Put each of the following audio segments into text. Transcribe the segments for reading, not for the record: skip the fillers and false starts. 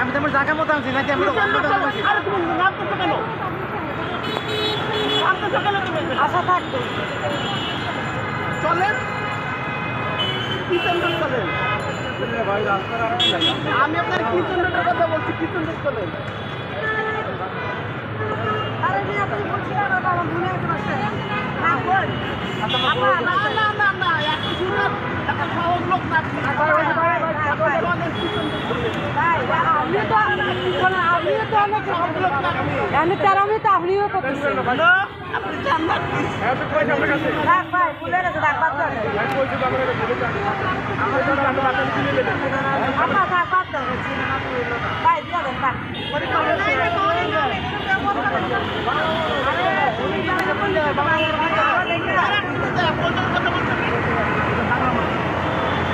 আমি তোমার জায়গা মতো আনছি নাকি আমি আশা থাকতো চলেন চলেন আমি আপনার কিচেন রোডের কথা বলছি কিচেন রোড চলেন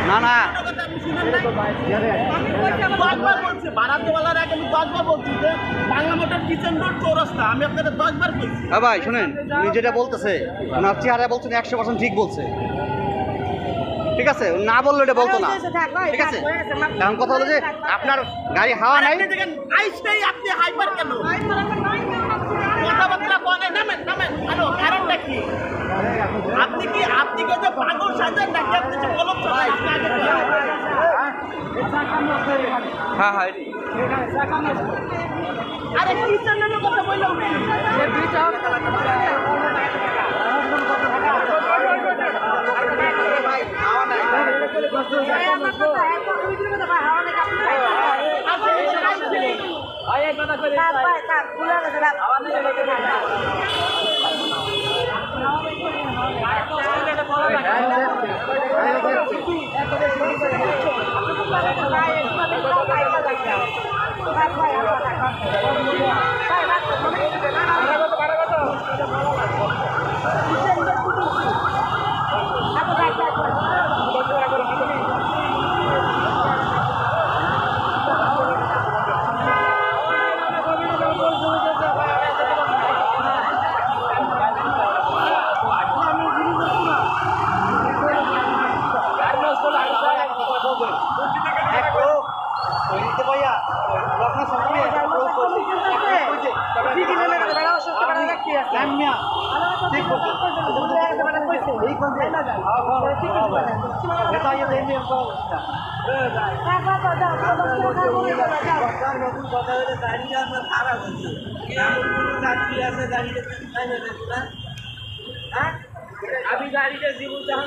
না না ভাই শুনেন উনি যেটা বলতেছে ওনার চেহারা বলছেন 100% ঠিক বলছে ঠিক আছে না বললো এটা বলতো না ঠিক আছে কারণ কথা হলো যে আপনার গাড়ি হাওয়া নাই আপনি হাইপার কেন কথাবার্তা বলে নামেন নামেন আরো কারণটা কি আপনি কি যে পাগল সাজেন নাকি আপনি যে বলব হ্যাঁ হ্যাঁ আরে কি চ্যানেলের কথা বললাম এই দুইটা अभी गाड़ी के जीवन जहां